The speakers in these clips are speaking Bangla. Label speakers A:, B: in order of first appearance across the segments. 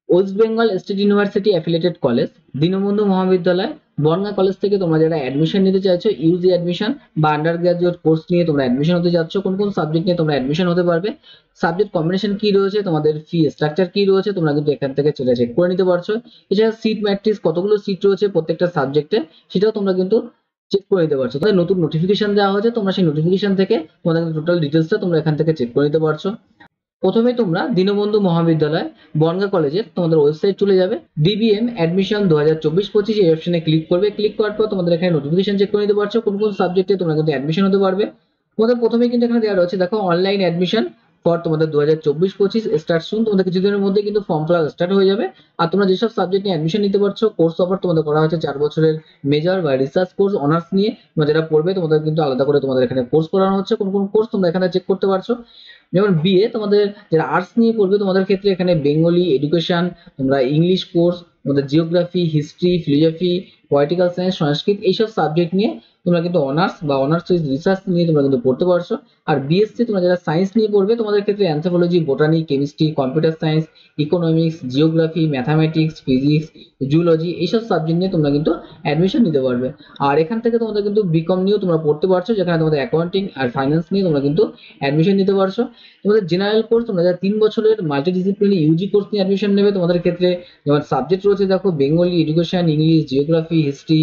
A: West Bengal state university affiliated college, Dinabandhu মহাবিদ্যালয়, বনগাঁ কলেজ থেকে তোমরা যারা অ্যাডমিশন নিতে চাইছো, ইউজি অ্যাডমিশন বা আন্ডার গ্রাজুয়েট কোর্স নিয়ে তোমরা অ্যাডমিশন হতে যাচ্ছ, কোন কোন সাবজেক্ট নিয়ে তোমরা অ্যাডমিশন হতে পারবে, সাবজেক্ট কম্বিনেশন কি রয়েছে, তোমাদের ফি স্ট্রাকচার কি রয়েছে, তোমরা কিন্তু এখান থেকে চেক করে নিতে পারছো। এছাড়া সিট ম্যাট্রিক্স কতগুলো সিট রয়েছে প্রত্যেকটা সাবজেক্টে সেটাও তোমরা কিন্তু চেক করে নিতে পারছো। তাহলে নতুন নোটিফিকেশন দেওয়া হয়েছে, তোমরা সেই নোটিফিকেশন থেকে তোমাদের টোটাল ডিটেলসটা তোমরা এখান থেকে চেক করে নিতে পারছো। প্রথমে তোমরা দীনবন্ধু মহাবিদ্যালয় বনগাঁ কলেজের তোমাদের ওয়েবসাইট চলে যাবে, ডিবিএম অ্যাডমিশন 2024-25 এই অপশনে ক্লিক করবে। ক্লিক করার পর তোমাদের এখানে নোটিফিকেশন চেক করে নিতে পারছো কোন কোন সাবজেক্টে তোমরা কিন্তু অ্যাডমিশন হতে পারবে। তোমাদের প্রথমেই কিন্তু এখানে দেওয়া রয়েছে, দেখো অনলাইন অ্যাডমিশন ফর তোমাদের 2024-25 স্টার্ট সুন, তোমাদের কিছুদিনের মধ্যে কিন্তু ফর্ম ফিল স্টার্ট হয়ে যাবে। আর তোমরা যেসব সাবজেক্ট নিয়ে অ্যাডমিশন নিতে পারছো, কোর্স অফার তোমাদের করা হয়েছে 4 বছরের মেজর বা রিসার্চ কোর্স অনার্স নিয়ে তোমরা যেটা পড়বে, তোমাদের কিন্তু আলাদা করে তোমাদের এখানে কোর্স করানো হচ্ছে। কোন কোন কোর্স তোমরা এখানে চেক করতে পারছো, যেমন বিএ তোমাদের যারা আর্টস নিয়ে পড়বে তোমাদের ক্ষেত্রে এখানে বেঙ্গলি এডুকেশন, তোমরা ইংলিশ কোর্স, তোমাদের geography, history, philosophy, political science, Sanskrit এইসব সাবজেক্ট নিয়ে তোমরা কিন্তু অনার্স বা অনার্স রিসার্চ নিয়ে তোমরা কিন্তু পড়তে পারছো। আর বিএসসি তোমরা যারা সায়েন্স নিয়ে পড়বে তোমাদের ক্ষেত্রে anthropology, botany, chemistry, computer science, economics, geography, mathematics, physics, zoology এইসব সাবজেক্ট নিয়ে তোমরা কিন্তু অ্যাডমিশন নিতে পারবে। আর এখান থেকে তোমাদের কিন্তু বিকম নিয়েও তোমরা পড়তে পারছো, যেখানে তোমাদের অ্যাকাউন্টিং আর ফাইন্যান্স নিয়ে তোমরা কিন্তু অ্যাডমিশন নিতে পারছো। তোমাদের জেনারেল কোর্স তোমরা যারা 3 বছরের মাল্টিডিসিপ্লিনারি ইউজি কোর্স নিয়ে অ্যাডমিশন নেবে তোমাদের ক্ষেত্রে যেমন সাবজেক্ট রয়েছে, দেখো Bengali education, English, geography, history,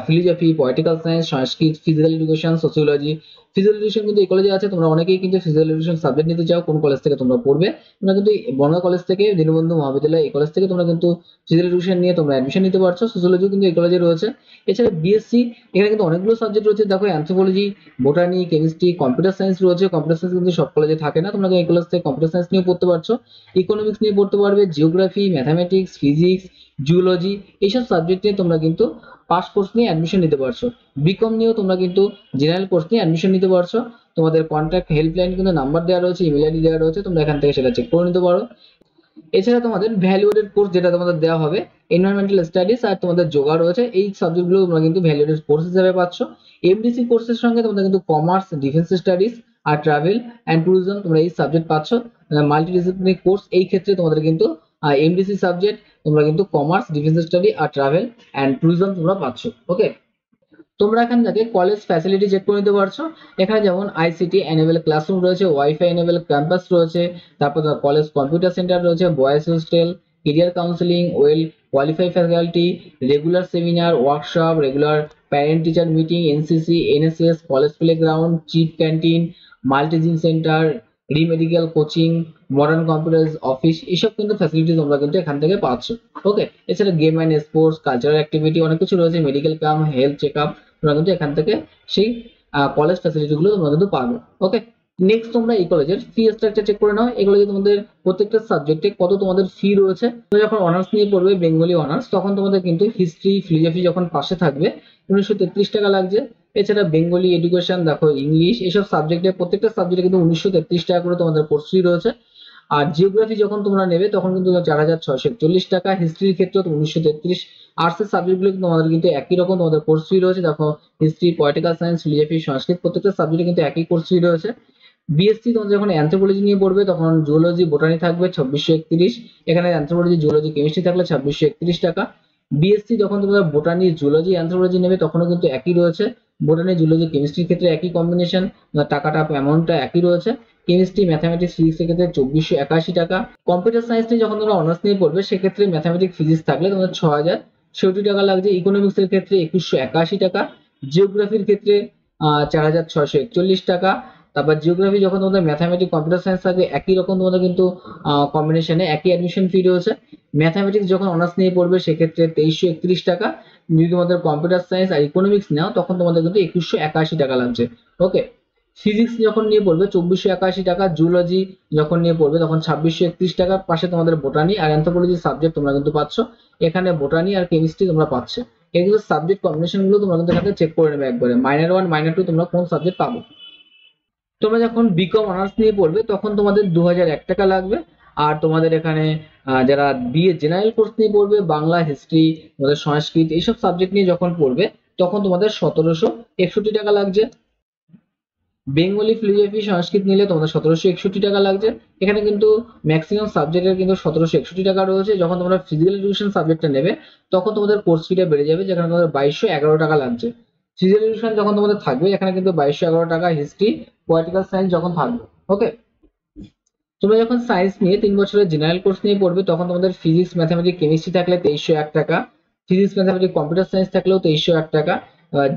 A: philosophy, political science, Sanskrit, physical education, sociology. Physical education কিন্তু এই কলেজে আছে, তোমরা অনেকেই কিন্তু ফিজিক্যাল এডুকেশন সাবজেক্ট নিতে চাও, কোন কলেজ থেকে তোমরা পড়বে, তোমরা কিন্তু বনগাঁ কলেজ থেকে, দীনবন্ধু মহাবিদ্যালয় এই কলেজ থেকে তোমরা কিন্তু ফিজিক্যাল এডুকেশন নিয়ে তোমরা অ্যাডমিশন নিতে পারছো। সোসিওলজি কিন্তু এই কলেজে রয়েছে। এছাড়া বিএসসি এখানে কিন্তু অনেকগুলো সাবজেক্ট রয়েছে, দেখো anthropology, botany, chemistry, computer science রয়েছে। কম্পিউটার সায়েন্স কিন্তু সব কলেজে থাকে না, তোমরা এই কলেজ থেকে কম্পিউটার সায়েন্স নিয়ে পড়তে পারছো। ইকোনমিক্স নিয়ে পড়তে পারবে, জিওগ্রাফি, ম্যাথামেটিক্স, ফিজিক্স, জুলজি এইসব সাবজেক্ট নিয়ে তোমরা কিন্তু পাস কোর্স নিয়ে অ্যাডমিশন নিতে পারছো। বিকম নিয়েও তোমরা কিন্তু জেনারেল কোর্স নিয়ে অ্যাডমিশন নিতে পারছো। তোমাদের কন্ট্যাক্ট হেল্পলাইন কিন্তু নাম্বার দেওয়া রয়েছে, ইমেল আইডি দেওয়া রয়েছে, তোমরা এখান থেকে সেটা চেক করে নিতে পারো। এছাড়া তোমাদের ভ্যালুয়েটেড কোর্স যেটা তোমাদের দেওয়া হবে, এনভায়রনমেন্টাল স্টাডিজ আর তোমাদের যোগা রয়েছে, এই সাবজেক্টগুলো তোমরা কিন্তু ভ্যালুয়েটেড কোর্স হিসেবে পাচ্ছ। এমডিসি কোর্সের সঙ্গে তোমাদের কিন্তু কমার্স, ডিফেন্স স্টাডিজ আর ট্রাভেল অ্যান্ড ট্যুরিজম তোমরা এই সাবজেক্ট পাচ্ছ। মাল্টিডিসিপ্লিনারি কোর্স এই ক্ষেত্রে তোমাদের কিন্তু এমডিসি সাবজেক্ট তোমরা কিন্তু কমার্স, ডিফেন্স স্টাডি আর ট্রাভেল অ্যান্ড ট্যুরিজম তোমরা পাচ্ছ। ওকে, তোমরা এখান থেকে কলেজ ফ্যাসিলিটি চেক করে নিতে পারছো। এখানে যেমন আইসিটি এনেবল ক্লাসরুম রয়েছে, ওয়াইফাই এনেবল ক্যাম্পাস রয়েছে, তারপর কলেজ কম্পিউটার সেন্টার রয়েছে, boys hostel, career counselling, well qualify faculty, regular seminar, workshop, regular parent teacher meeting, NCC, NSS, college playground, chit canteen, multi gym centre, remedial coaching, modern computer office এইসব কিন্তু ফ্যাসিলিটি তোমরা কিন্তু এখান থেকে পাচ্ছ। ওকে, এছাড়া game and sports, cultural activity অনেক কিছু রয়েছে, মেডিকেল কাম, হেলথ চেক আপ তোমরা কিন্তু এখান থেকে সেই কলেজ ফ্যাসিলিটি গুলো তোমরা কিন্তু পাবে। ওকে, নেক্সট তোমরা এই কলেজের ফি স্ট্রাকচার চেক করে নাও। এই কলেজে তোমাদের প্রত্যেকটা সাবজেক্টে কত তোমাদের ফি রয়েছে। তুমি যখন অনার্স নিয়ে পড়বে বেঙ্গলি অনার্স, তখন তোমাদের কিন্তু হিস্ট্রি, ফিলোসফি যখন পাশে থাকবে 1933 টাকা লাগছে। এছাড়া বেঙ্গলি এডুকেশন, দেখো ইংলিশ এইসব সাবজেক্টে প্রত্যেকটা সাবজেক্টে কিন্তু 1933 টাকা করে তোমাদের কোর্স ফি রয়েছে। আর জিওগ্রাফি যখন তোমরা নেবে তখন কিন্তু 4641 টাকা। হিস্ট্রির ক্ষেত্রে 1933। আর্টস এর সাবজেক্টগুলো কিন্তু তোমাদের কিন্তু একই রকম তোমাদের কোর্স ফি রয়েছে, দেখো হিস্ট্রি, পলিটিক্যাল সায়েন্স, ফিলোসফি, সংস্কৃত প্রত্যেকটা সাবজেক্টে কিন্তু একই কোর্স ফি রয়েছে। বিএসসি তোমরা যখন অ্যানথ্রোপোলজি নিয়ে পড়বে তখন জুলজি, বোটানি থাকবে 2631। এখানে অ্যানথ্রোপোলজি, জুলজি, কেমিস্ট্রি থাকলে 2631 টাকা। বিএসসি যখন তোমরা বোটানি, জুলজি, অ্যানথ্রোপোলজি নেবে তখনও কিন্তু একই রয়েছে। বোটানি, জুলজি, কেমিস্ট্রির ক্ষেত্রে একই কম্বিনেশন, টাকাটা অ্যামাউন্টটা একই রয়েছে। কেমিস্ট্রি, ম্যাথামেটিক্স, ফিজিক্স এর ক্ষেত্রে 2481 টাকা। কম্পিউটার সায়েন্স নিয়ে যখন তোমরা অনার্স নিয়ে পড়বে সেক্ষেত্রে ম্যাথামেটিক্স, ফিজিক্স থাকলে তোমাদের 6067 টাকা লাগছে। ইকোনমিক্স এর ক্ষেত্রে 2181 টাকা। জিওগ্রাফির ক্ষেত্রে 4641 টাকা। তারপর জিওগ্রাফি যখন তোমাদের ম্যাথামেটিক্স, কম্পিউটার সায়েন্স থাকবে একই রকম তোমাদের কিন্তু কম্বিনেশনে একই অ্যাডমিশন ফি রয়েছে। ম্যাথামেটিক্স যখন অনার্স নিয়ে পড়বে সেক্ষেত্রে 2331 টাকা। যদি তোমাদের কম্পিউটার সায়েন্স আর ইকোনমিক্স নাও তখন তোমাদের কিন্তু 2181 টাকা লাগছে। ওকে, ফিজিক্স যখন নিয়ে পড়বে 2481 টাকা। জুলজি যখন নিয়ে পড়বে তখন 2631 টাকা। পাশে তোমাদের বোটানি আর অ্যানথ্রোপোলজি সাবজেক্ট তোমরা কিন্তু পাচ্ছ। এখানে বোটানি আর কেমিস্ট্রি তোমরা পাচ্ছ। এগুলো সাবজেক্ট কম্বিনেশন গুলো তোমরা কিন্তু এখানে চেক করে নেবে একবারে, মাইনর 1 মাইনর 2 তোমরা কোন সাবজেক্ট পাবো। তোমরা যখন বিকম অনার্স নিয়ে পড়বে তখন তোমাদের 2001 টাকা লাগবে। আর তোমাদের এখানে যারা বিএ জেনারেল কোর্স নিয়ে পড়বে, বাংলা, হিস্ট্রি, তোমাদের সংস্কৃত এইসব সাবজেক্ট নিয়ে যখন পড়বে তখন তোমাদের 1761 টাকা লাগছে। বেঙ্গলি, ফিলোজফি, সংস্কৃত নিলে তোমাদের 1761 টাকা লাগছে। এখানে কিন্তু ম্যাক্সিমাম সাবজেক্টের কিন্তু 1761 টাকা রয়েছে। যখন তোমরা ফিজিক্যাল এডুকেশন সাবজেক্টটা নেবে তখন তোমাদের কোর্স ফিটা বেড়ে যাবে, যেখানে তোমাদের 2211 টাকা লাগছে। ফিজিক্যাল এডুকেশন যখন তোমাদের থাকবে এখানে কিন্তু 2211 টাকা, হিস্ট্রি, পলিটিক্যাল সায়েন্স যখন থাকবে। ওকে, তোমরা যখন সায়েন্স নিয়ে 3 বছরের জেনারেল কোর্স নিয়ে পড়বে তখন তোমাদের ফিজিক্স, ম্যাথামেটিক্স, কেমিস্ট্রি থাকলে 2301 টাকা, ফিজিক্স, ম্যাথামেটিক্স, কম্পিউটার সায়েন্স থাকলেও 2301 টাকা,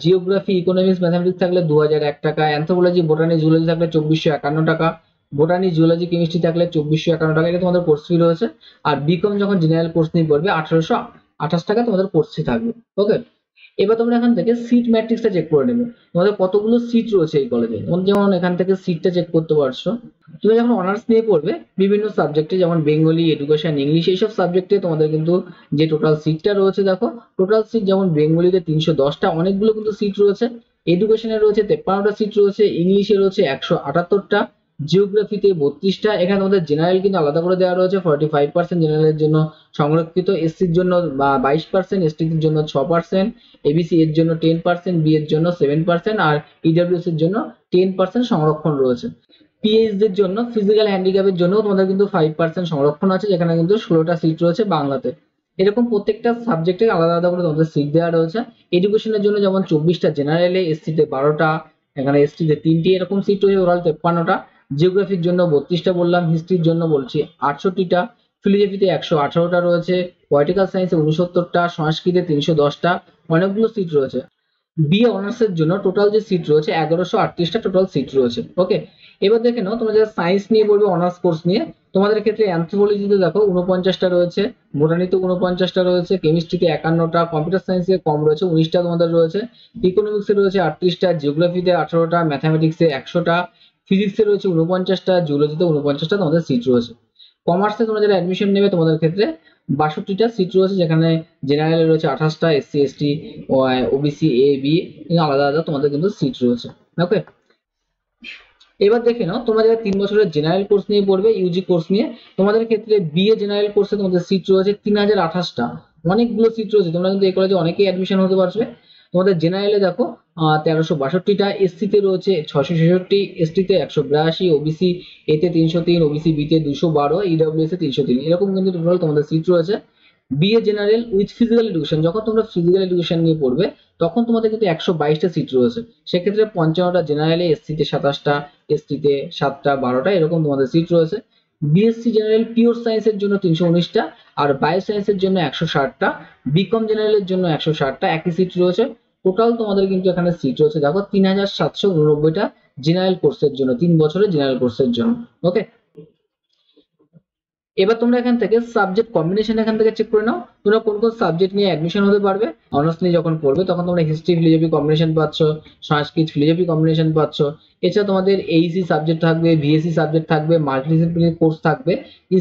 A: জিওগ্রাফি, ইকোনমিক্স, ম্যাথামেটিক্স থাকলে 2001 টাকা, অ্যানথ্রোপোলজি, বোটানি, জুলজি থাকলে 2451 টাকা, বোটানি, জুলজি, কেমিস্ট্রি থাকলে 2451 টাকা, এটা তোমাদের কোর্স ফি রয়েছে। আর বিকম যখন জেনারেল কোর্স নিয়ে পড়বে 1828 টাকা তোমাদের কোর্স ফি থাকবে। ওকে, এবার তোমরা এখান থেকে সিট ম্যাট্রিক্সটা চেক করে নেবে, তোমাদের কতগুলো সিট রয়েছে এই কলেজে। তোমরা যেমন এখান থেকে সিটটা চেক করতে পারছো। তুমি যখন অনার্স নিয়ে পড়বে বিভিন্ন সাবজেক্টে, যেমন বেঙ্গলি, এডুকেশন, ইংলিশ, এইসব সাবজেক্টে তোমাদের কিন্তু যে টোটাল সিটটা রয়েছে, দেখো টোটাল সিট যেমন বেঙ্গলিতে 310টা, অনেকগুলো কিন্তু সিট রয়েছে। এডুকেশনে রয়েছে 53টা সিট রয়েছে, ইংলিশে রয়েছে 178টা, জিওগ্রাফিতে 32টা। এখানে তোমাদের জেনারেল কিন্তু আলাদা করে দেওয়া রয়েছে, 45% জেনারেলের জন্য সংরক্ষিত, এসসির জন্য 22%, এসটির জন্য 6%, এবিসি এর জন্য 10%, বি এর জন্য 7%, আর ইডব্লিউএস এর জন্য 10% সংরক্ষণ রয়েছে। পিএইচ দের জন্য, ফিজিক্যাল হ্যান্ডিক্যাপের জন্য তোমাদের কিন্তু 5% সংরক্ষণ আছে, যেখানে কিন্তু 16টা সিট রয়েছে বাংলাতে। এরকম প্রত্যেকটা সাবজেক্টে আলাদা আলাদা করে তোমাদের সিট দেওয়া রয়েছে। এডুকেশনের জন্য যেমন 24টা জেনারেলে, এসসিতে 12টা, এখানে এসটিতে 3টি, এরকম সিট রয়েছে ওরাল 53টা। জিওগ্রাফির জন্য 32টা বললাম, হিস্ট্রির জন্য বলছি 68টা, ফিলোজফিতে 118টা রয়েছে, পলিটিক্যাল সায়েন্সে 69টা, সংস্কৃতে 310টা, অনেকগুলো সিট রয়েছে। বিএ অনার্স এর জন্য টোটাল যে সিট রয়েছে 1138টা টোটাল সিট রয়েছে। ওকে, এবার দেখে নাও তোমরা যারা সায়েন্স নিয়ে পড়বে অনার্স কোর্স নিয়ে, তোমাদের ক্ষেত্রে অ্যানথ্রোপোলজিতে দেখো 49টা রয়েছে, বোটানিতে 49টা রয়েছে, কেমিস্ট্রিতে 51টা, কম্পিউটার সায়েন্সে কম রয়েছে, 19টা তোমাদের রয়েছে, ইকোনমিক্সে রয়েছে 38টা, জিওগ্রাফিতে 18টা, ম্যাথামেটিক্সে 100টা, ফিজিক্সে রয়েছে 49টা, জুলজিতে 49টা তোমাদের সিট রয়েছে। কমার্সে তোমরা যারা অ্যাডমিশন নেবে তোমাদের ক্ষেত্রে 62টা সিট রয়েছে, যেখানে জেনারেল রয়েছে 28টা, এসসি, এসটি, ওবিসি, এ, বি, আলাদা আলাদা তোমাদের কিন্তু সিট রয়েছে। ওকে, এবার দেখে নাও তোমরা যারা 3 বছরের জেনারেল কোর্স নিয়ে পড়বে, ইউজি কোর্স নিয়ে, তোমাদের ক্ষেত্রে বিএ জেনারেল কোর্সে তোমাদের সিট রয়েছে 3028টা, অনেকগুলো সিট রয়েছে। তোমরা কিন্তু এই কলেজে অনেকেই অ্যাডমিশন হতে পারবে। তোমাদের জেনারেলে দেখো 1362টা, এসসিতে রয়েছে 666, এসটিতে 182, ওবিসি এতে 303, ওবিসি বিতে 212, ইডব্লিউএস এ 303, এরকম কিন্তু টোটাল তোমাদের সিট রয়েছে। BA general with physical education, যখন তোমরা ফিজিক্যাল এডুকেশন নিয়ে পড়বে তখন তোমাদের কিন্তু 122টা সিট রয়েছে। সেক্ষেত্রে 55টা জেনারেলে, এসসিতে 27টা, এসটিতে 7টা, 12টা, এরকম তোমাদের সিট রয়েছে। বিএসসি জেনারেল পিওর সায়েন্সের জন্য 319টা, আর বায়ো সায়েন্সের জন্য 160টা, বিকম জেনারেলের জন্য 160টা, একই সিট রয়েছে। টোটাল তোমাদের কিন্তু এখানে সিট রয়েছে দেখো 3789টা জেনারেল কোর্সের জন্য, 3 বছরের জেনারেল কোর্সের জন্য। ওকে, এবার তোমরা এখান থেকে সাবজেক্ট কম্বিনেশন এখান থেকে চেক করে নাও, তোমরা কোন কোন সাবজেক্ট নিয়ে অ্যাডমিশন হতে পারবে। অনার্স নিয়ে যখন পড়বে তখন তোমরা হিস্ট্রি, ফিলোজফি কম্বিনেশন পাচ্ছ, সংস্কৃত, ফিলোজফি কম্বিনেশন পাচ্ছ। এছাড়া তোমাদের এইসি সাবজেক্ট থাকবে, ভিএসসি সাবজেক্ট থাকবে, মাল্টিডিসিপ্লিনারি কোর্স থাকবে,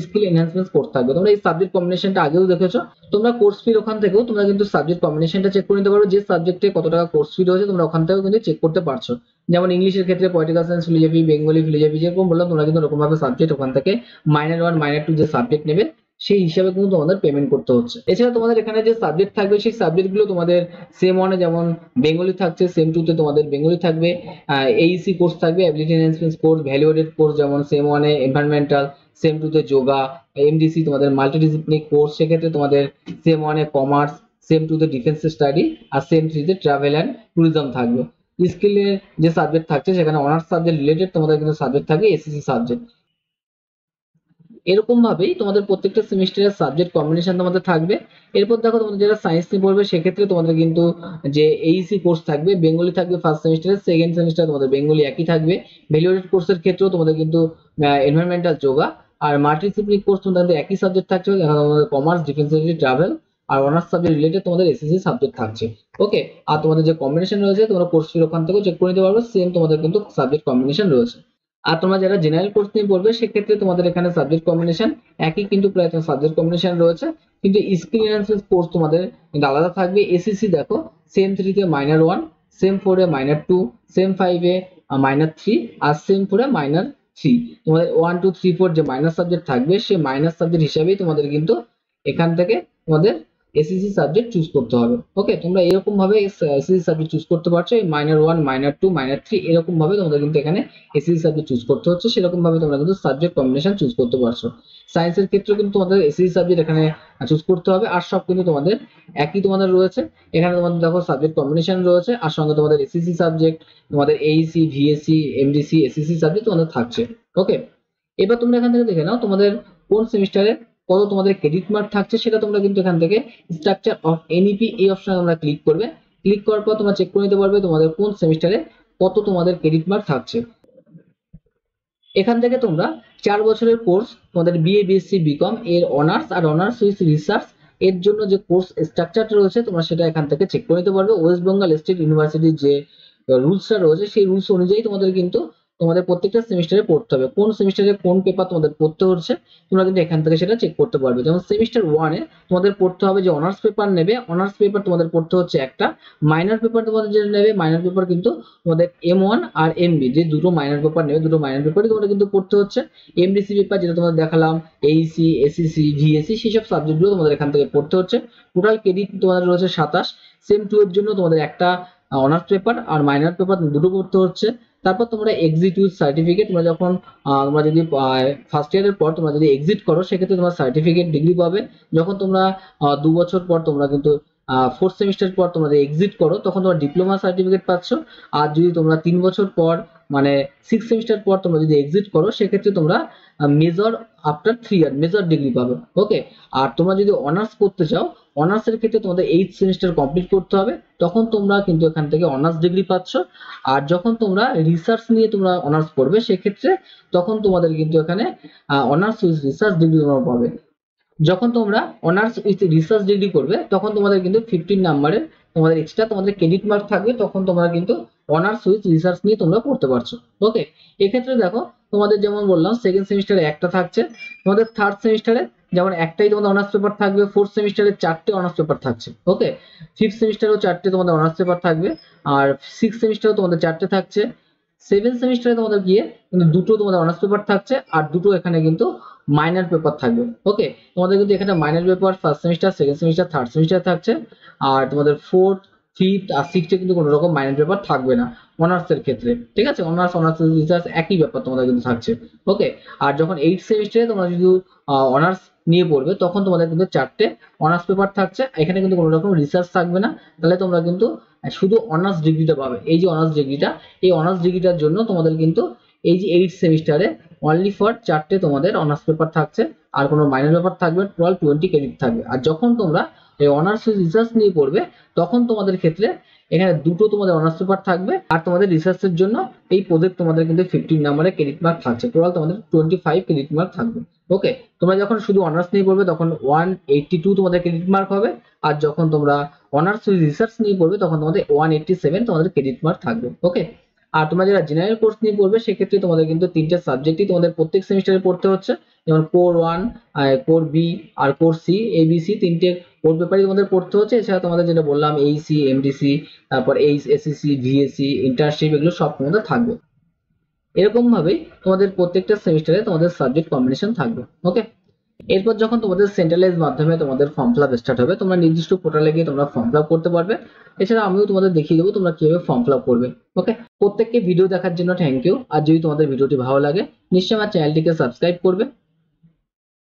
A: স্কিল এনহ্যান্সমেন্ট কোর্স থাকবে। তোমরা এই সাবজেক্ট কম্বিনেশনটা আগেও দেখেছো। তোমরা কোর্স ফির ওখান থেকেও তোমরা কিন্তু সাবজেক্ট কম্বিনেশনটা চেক করে নিতে পারো, যে সাবজেক্টে কত টাকা কোর্স ফি রয়েছে তোমরা ওখান থেকেও কিন্তু চেক করতে পারছো। যেমন ইংলিশের ক্ষেত্রে political science, philosophy, Bengali, philosophy, যেরকম বললাম তোমরা কিন্তু ওরকম ভাবে সাবজেক্ট ওখান থেকে -1, -2 যে সাবজেক্ট নেবে সেই হিসাবে কিন্তু তোমাদের পেমেন্ট করতে হচ্ছে। এছাড়া তোমাদের এখানে যে সাবজেক্ট থাকবে সেই সাবজেক্ট গুলো তোমাদের সেম ওয়ানে যেমন বেঙ্গলি থাকছে, সেম টু তে তোমাদের বেঙ্গলি থাকবে। এইসি কোর্স থাকবে, ability enhancement course, value aided course যেমন সেম ওয়ানে এনভায়রনমেন্টাল, সেম টু তে যোগা, এমডিসি তোমাদের মাল্টিডিসিপ্লিনারি কোর্স, সেক্ষেত্রে তোমাদের সেম ওয়ানে কমার্স, সেম টু তে ডিফেন্স স্টাডি, আর সেম থ্রি তে ট্রাভেল অ্যান্ড ট্যুরিজম থাকবে। স্কিলের যে সাবজেক্ট থাকছে সেখানে অনার্স সাবজেক্ট রিলেটেড তোমাদের কিন্তু সাবজেক্ট থাকবে এসএসসি সাবজেক্ট। এরকম ভাবেই তোমাদের প্রত্যেকটা সেমিস্টারের সাবজেক্ট কম্বিনেশন তোমাদের থাকবে। এরপর দেখো তোমাদের যারা সায়েন্স নিয়ে পড়বে সেক্ষেত্রে তোমাদের কিন্তু যে এইসি কোর্স থাকবে, বেঙ্গলি থাকবে ফার্স্ট সেমিস্টারে, সেকেন্ড সেমিস্টারে তোমাদের বেঙ্গলি একই থাকবে। ভ্যালুয়েটেড কোর্সের ক্ষেত্রেও তোমাদের কিন্তু এনভায়রনমেন্টাল, যোগা, আর মাল্টিডিসিপ্লিনারি কোর্স তোমাদের একই সাবজেক্ট থাকছে, যেখানে তোমাদের কমার্স, ডিফেন্স, ট্রাভেল, আর অনার্স সাবজেক্ট রিলেটেড তোমাদের এসএসসি সাবজেক্ট থাকছে। ওকে, আর তোমাদের যে কম্বিনেশন রয়েছে তোমরা কোর্স ফির ওখান থেকেও চেক করে নিতে পারবে, সেম তোমাদের কিন্তু সাবজেক্ট কম্বিনেশন রয়েছে। আর তোমরা যারা জেনারেল কোর্স নিয়ে পড়বে সেক্ষেত্রে তোমাদের এখানে সাবজেক্ট কম্বিনেশন একই, কিন্তু প্রায় সাবজেক্ট কম্বিনেশন রয়েছে, কিন্তু স্কিল এনহ্যান্সমেন্ট কোর্স তোমাদের আলাদা থাকবে। এসএসসি দেখো সেম 3 তে -1, সেম 4 এ -2, সেম 5 এ -3, আর সেম 4 এ -3। তোমাদের 1 2 3 4 যে মাইনাস সাবজেক্ট থাকবে সেই মাইনাস সাবজেক্ট হিসাবেই তোমাদের কিন্তু এখান থেকে তোমাদের এসএসসি সাবজেক্ট চুজ করতে হবে। ওকে, তোমরা এরকম ভাবে এসএসসি সাবজেক্ট চুজ করতে পারছো, এই -1 -2 -3 এরকম ভাবে তোমাদের কিন্তু এখানে এসএসসি সাবজেক্ট চুজ করতে হচ্ছে, সেরকম ভাবে তোমরা কিন্তু সাবজেক্ট কম্বিনেশন চুজ করতে পারছো। সায়েন্সের ক্ষেত্রে কিন্তু তোমাদের এসএসসি সাবজেক্ট এখানে চুজ করতে হবে, আর সব কিন্তু তোমাদের একই তোমাদের রয়েছে। এখানে তোমাদের দেখো সাবজেক্ট কম্বিনেশন রয়েছে, আর সঙ্গে তোমাদের এসএসসি সাবজেক্ট, তোমাদের Aisi, VSC, MDC, SSC subject তোমাদের থাকছে। ওকে, এবার তোমরা এখান থেকে দেখে নাও তোমাদের কোন সেমিস্টারে কত তোমাদের ক্রেডিট মার্ক থাকছে, সেটা তোমরা কিন্তু এখান থেকে স্ট্রাকচার অফ এনইপি এই অপশনে তোমরা ক্লিক করবে। ক্লিক করার পর তোমরা চেক করে নিতে পারবে তোমাদের কোন সেমিস্টারে কত তোমাদের ক্রেডিট মার্ক থাকছে। এখান থেকে তোমরা 4 বছরের কোর্স তোমাদের বিএ, বিএসসি, বিকম এর অনার্স আর অনার্স উইথ রিসার্চ এর জন্য যে কোর্স স্ট্রাকচারটা রয়েছে তোমরা সেটা এখান থেকে চেক করে নিতে পারবে। ওয়েস্ট বেঙ্গল স্টেট ইউনিভার্সিটির যে রুলসটা রয়েছে সেই রুলস অনুযায়ী তোমাদের কিন্তু তোমাদের প্রত্যেকটা সেমিস্টারে পড়তে হবে, কোন সেমিস্টারে কোন পেপার তোমাদের পড়তে হচ্ছে তোমরা কিন্তু এখান থেকে সেটা চেক করতে পারবে। যেমন সেমিস্টার 1-এ তোমাদের পড়তে হবে যে অনার্স পেপার নেবে, অনার্স পেপার তোমাদের পড়তে হচ্ছে একটা, মাইনর পেপার তোমাদের যেটা নেবে মাইনর পেপার কিন্তু তোমাদের M1 আর MB যে দুটো মাইনর পেপার নেবে, দুটো মাইনর পেপারই তোমাদের কিন্তু পড়তে হচ্ছে। এমডিসি পেপার যেটা তোমাদের দেখালাম, এইসি, এসইসি, ভিএসসি সেসব সাবজেক্টগুলো তোমাদের এখান থেকে পড়তে হচ্ছে। টোটাল ক্রেডিট তোমাদের রয়েছে 27। সেম 2 এর জন্য তোমাদের একটা অনার্স পেপার আর মাইনর পেপার দুটো পড়তে হচ্ছে। তারপর তোমরা এক্সিট উইথ সার্টিফিকেট, তোমরা যখন তোমরা যদি ফার্স্ট ইয়ারের পর তোমরা যদি এক্সিট করো সেক্ষেত্রে তোমার সার্টিফিকেট ডিগ্রি পাবে। যখন তোমরা 2 বছর পর তোমরা কিন্তু 4th সেমিস্টার পর তোমরা যদি এক্সিট করো তখন তোমরা ডিপ্লোমা সার্টিফিকেট পাচ্ছ। আর যদি তোমরা 3 বছর পর মানে 6th সেমিস্টার পর তোমরা যদি এক্সিট করো সেক্ষেত্রে তোমরা মেজর আফটার 3 ইয়ার মেজর ডিগ্রি পাবে। ওকে, আর তোমরা যদি অনার্স করতে চাও অনার্সের ক্ষেত্রে তোমাদের 8th সেমিস্টার কমপ্লিট করতে হবে, তখন তোমরা কিন্তু এখান থেকে অনার্স ডিগ্রি পাচ্ছ। আর যখন তোমরা রিসার্চ নিয়ে তোমরা অনার্স পড়বে সেক্ষেত্রে তখন তোমাদের কিন্তু এখানে অনার্স উইথ রিসার্চ ডিগ্রি তোমরা পাবে। যখন তোমরা অনার্স উইথ রিসার্চ ডিগ্রি করবে তখন তোমাদের কিন্তু 15 নাম্বারের তোমাদের এক্সট্রা তোমাদের ক্রেডিট মার্ক থাকবে, তখন তোমরা কিন্তু অনার্স উইথ রিসার্চ নিয়ে তোমরা পড়তে পারছো। ওকে, এক্ষেত্রে দেখো তোমাদের যেমন বললাম সেকেন্ড সেমিস্টারে একটা থাকছে, তোমাদের থার্ড সেমিস্টারে যেমন একটাই তোমাদের অনার্স পেপার থাকবে, ফোর্থ সেমিস্টারে 4টে অনার্স পেপার থাকছে। ওকে, ফিফথ সেমিস্টারেও 4টে তোমাদের অনার্স পেপার থাকবে, আর সিক্স সেমিস্টারেও তোমাদের 4টে থাকছে। সেভেন সেমিস্টারে তোমাদের গিয়ে কিন্তু দুটো তোমাদের অনার্স পেপার থাকছে আর দুটো এখানে কিন্তু মাইনর পেপার থাকবে। ওকে, তোমাদের কিন্তু এখানে minor paper first semester, second semester, third semester থাকছে। আর তোমাদের ফোর্থ, ফিফথ আর সিক্সথে কিন্তু কোনো রকম মাইনর পেপার থাকবে না অনার্স এর ক্ষেত্রে। ঠিক আছে, অনার্স অনার্স রিসার্চ একই ব্যাপার তোমাদের কিন্তু থাকছে। ওকে, আর যখন এইট সেমিস্টারে তোমরা যদি অনার্স নিয়ে পড়বে তখন তোমাদের কিন্তু 4টে অনার্স পেপার থাকছে, এখানে কিন্তু কোনো রকম রিসার্চ থাকবে না। তাহলে তোমরা কিন্তু শুধু অনার্স ডিগ্রিটা পাবে। এই যে অনার্স ডিগ্রিটা, এই অনার্স ডিগ্রিটার জন্য তোমাদের কিন্তু এই যে এইট সেমিস্টারে অনলি ফর 4টে তোমাদের অনার্স পেপার থাকছে, আর কোনো মাইনর পেপার থাকবে, টোটাল 20 ক্রেডিট থাকবে। আর যখন তোমরা এই অনার্স রিসার্চ নিয়ে পড়বে তখন তোমাদের ক্ষেত্রে এখানে দুটো তোমাদের অনার্স পেপার থাকবে, আর তোমাদের রিসার্চের জন্য এই প্রজেক্ট তোমাদের কিন্তু 15 নাম্বারের ক্রেডিট মার্ক থাকছে, টোটাল তোমাদের 25 ক্রেডিট মার্ক থাকবে। ওকে, তোমরা যখন শুধু অনার্স নিয়ে পড়বে তখন 182 তোমাদের ক্রেডিট মার্ক হবে, আর যখন তোমরা অনার্স রিসার্চ নিয়ে পড়বে তখন তোমাদের 187 তোমাদের ক্রেডিট মার্ক থাকবে। ওকে, আর তোমরা যারা জেনারেল কোর্স নিয়ে পড়বে সেক্ষেত্রে তোমাদের কিন্তু 3টে সাবজেক্টই তোমাদের প্রত্যেক সেমিস্টারে পড়তে হচ্ছে, যেমন কোর 1, কোর বি আর কোর সি, এবিসি 3টে কোর পেপারই তোমাদের পড়তে হচ্ছে। এছাড়া তোমাদের যেটা বললাম এইসি, এমডিসি, তারপর এইচ, এসএসসি, ভিএসসি, ইন্টার্নশিপ এগুলো সব তোমাদের থাকবে। এরকম ভাবেই তোমাদের প্রত্যেকটা সেমিস্টারে তোমাদের সাবজেক্ট কম্বিনেশন থাকবে। ওকে, এরপর যখন তোমাদের সেন্ট্রালাইজ মাধ্যমে তোমাদের ফর্ম ফিল আপ স্টার্ট হবে তোমরা নির্দিষ্ট পোর্টালে গিয়ে তোমরা ফর্ম ফিল আপ করতে পারবে। এছাড়া আমিও তোমাদের দেখিয়ে দেবো তোমরা কিভাবে ফর্ম ফিল আপ করবে। ওকে, প্রত্যেককে ভিডিও দেখার জন্য থ্যাংক ইউ। আর যদি তোমাদের ভিডিওটি ভালো লাগে নিশ্চয়ই আমার চ্যানেলটিকে সাবস্ক্রাইব করবে।